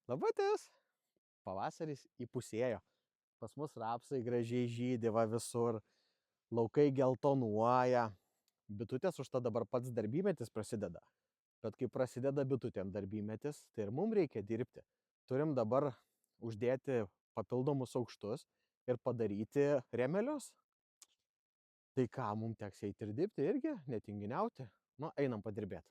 Labutis. Pavasaris įpusėjo. Pas mus rapsai gražiai žydi va visur. Laukai geltonuoja. Bitutės už tą dabar pats darbymetis prasideda. Bet kai prasideda bitutėm darbymetis, tai ir mums reikia dirbti. Turim dabar uždėti papildomus aukštus ir padaryti rėmelius. Tai ką, mums teks eiti ir dirbti irgi, netinginiauti. Nu, einam padirbėti.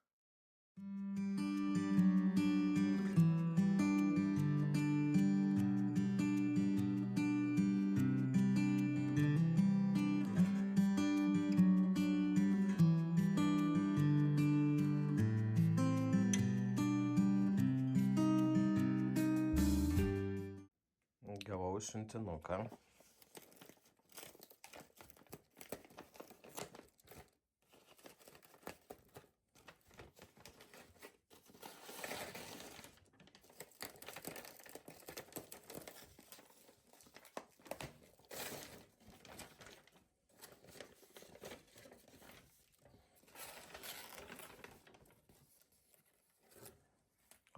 Gavau siuntinuką.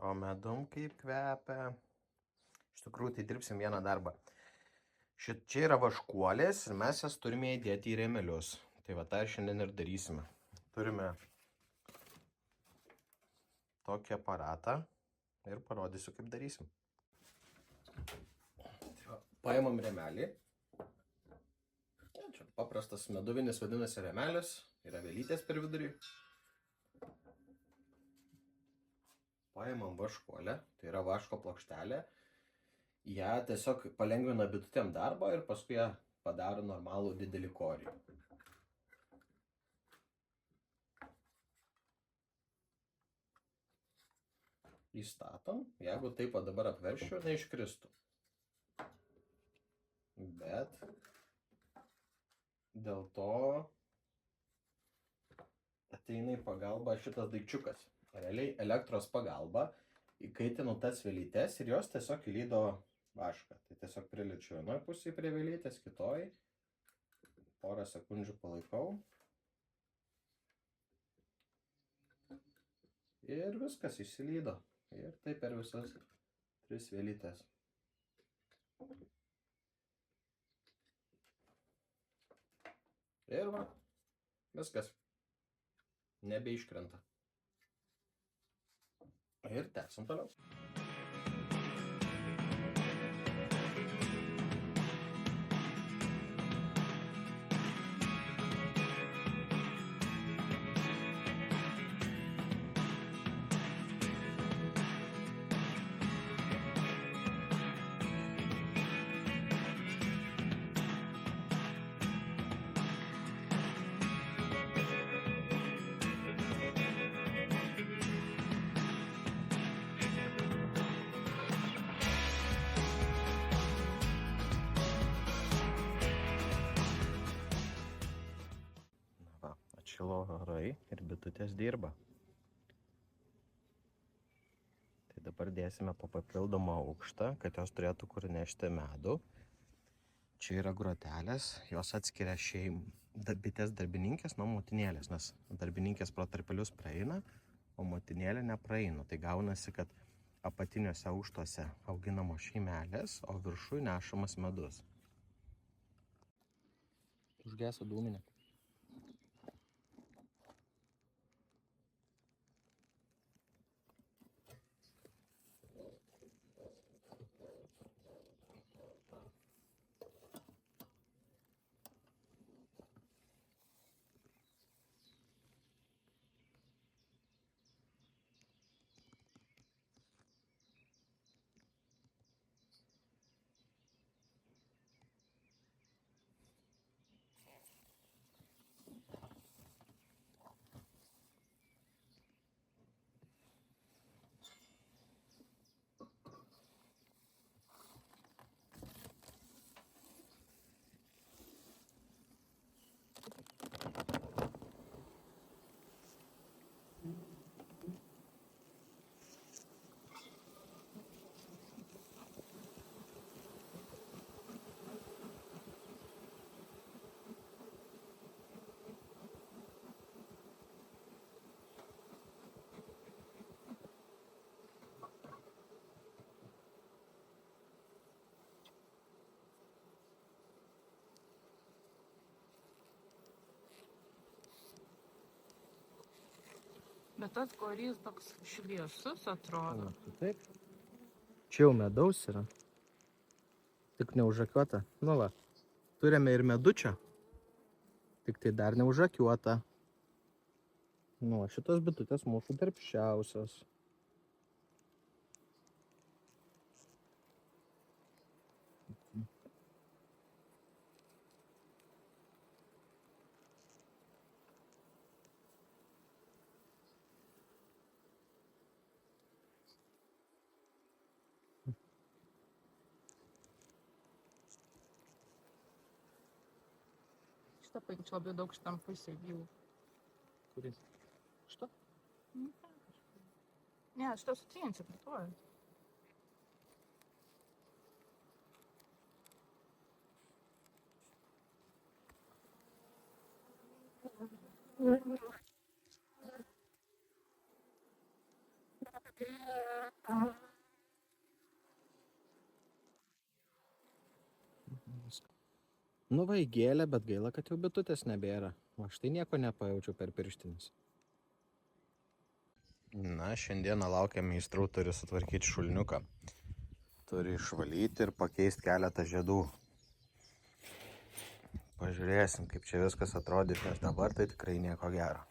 O medum kaip kvepia. Iš tikrųjų, tai dirbsim vieną darbą. Čia yra vaškuolės ir mes jas turime įdėti į rėmelius. Tai va tą šiandien ir darysime. Turime tokį aparatą ir parodysiu, kaip darysim. Paimam rėmelį. Čia paprastas meduvinis vadinasi rėmelis. Yra vėlytės per vidurį. Paimam vaškuolę, tai yra vaško plokštelė. Ja tiesiog palengvina bitutėm darbą ir paskui ją padaro normalų didelį korį. Įstatom, jeigu taip dabar apverščiau, neiškristų. Bet dėl to ateina į pagalbą šitas daikčiukas. Realiai elektros pagalba įkaitinu tas vėlytes ir jos tiesiog įlydo vašką. Tai tiesiog priličiu vienoj pusėje prie vėlytės, kitoj. Porą sekundžių palaikau. Ir viskas išsilydo. Ir taip per visas 3 vėlytės. Ir va, viskas. Nebeiškrenta. Ir tęsim toliau. Atšilo orai ir bitutės dirba. Tai dabar dėsime po papildomą aukštą, kad jos turėtų kur nešti medų. Čia yra grotelės, jos atskiria bitės darbininkės nuo motinėlės, nes darbininkės pro tarpelius praeina, o motinėlė nepraeina. Tai gaunasi, kad apatiniuose aukštuose auginamos šeimelės, o viršui nešamas medus. Užgeso dūminė. Bet tas korys toks šviesus atrodo. Taip. Čia jau medaus yra. Tik neužakiuota. Nu va, turime ir medučio. Tik tai dar neužakiuota. Nu, šitos bitutės mūsų darbščiausios. Šitą paimčiau labai daug šitam pusėj gyvų. Kuris? Šito? Ne, šitą sutrinsiu, plituoju. Nu va, įgėlė, bet gaila, kad jau bitutės nebėra. O štai nieko nepajaučiau per pirštinis. Na, šiandieną laukia meistrų, turi sutvarkyti šulniuką. Turi išvalyti ir pakeisti keletą žiedų. Pažiūrėsim, kaip čia viskas atrodys, nes dabar tai tikrai nieko gero.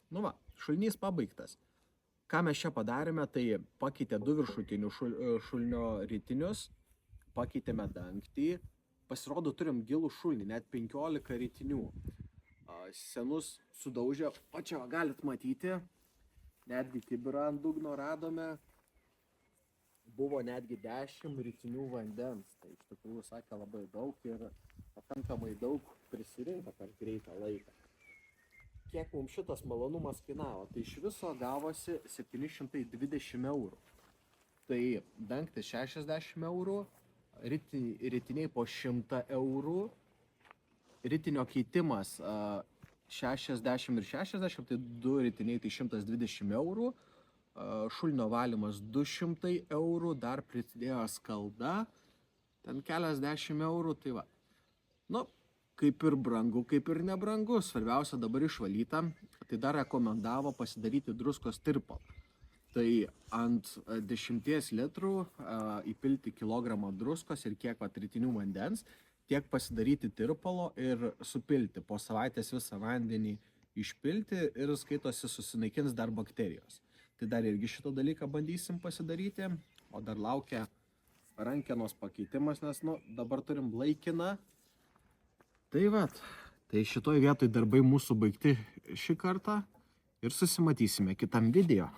Nu va, šulnys pabaigtas. Ką mes čia padarėme, tai pakeitė 2 viršutinių šulnio ritinius, pakeitėme dangtį, pasirodo turim gilų šulnį, net 15 ritinių. Senus sudaužė, o čia galit matyti, netgi kibirą ant dugno radome, buvo netgi 10 ritinių vandens, tai iš tikrųjų sakė labai daug ir pakankamai daug prisirinko per greitą laiką. Kiek mums šitas malonumas kainavo, tai iš viso gavosi 720 eurų. Tai dangtis 60 eurų, ritiniai po 100 eurų, ritinio keitimas 60 ir 60, tai 2 ritiniai tai 120 eurų, šulinio valymas 200 eurų, dar prisidėjo skalda, ten keliasdešimt eurų, tai va. Nu, kaip ir brangu, kaip ir nebrangu, svarbiausia dabar išvalyta, tai dar rekomendavo pasidaryti druskos tirpalą. Tai ant 10 litrų įpilti kilogramą druskos ir kiek ritinių vandens, tiek pasidaryti tirpalo ir supilti. Po savaitės visą vandenį išpilti ir skaitosi susinaikins dar bakterijos. Tai dar irgi šitą dalyką bandysim pasidaryti, o dar laukia rankenos pakeitimas, nes dabar turim laikiną. Tai vat, tai šitoj vietoj darbai mūsų baigti šį kartą ir susimatysime kitam video.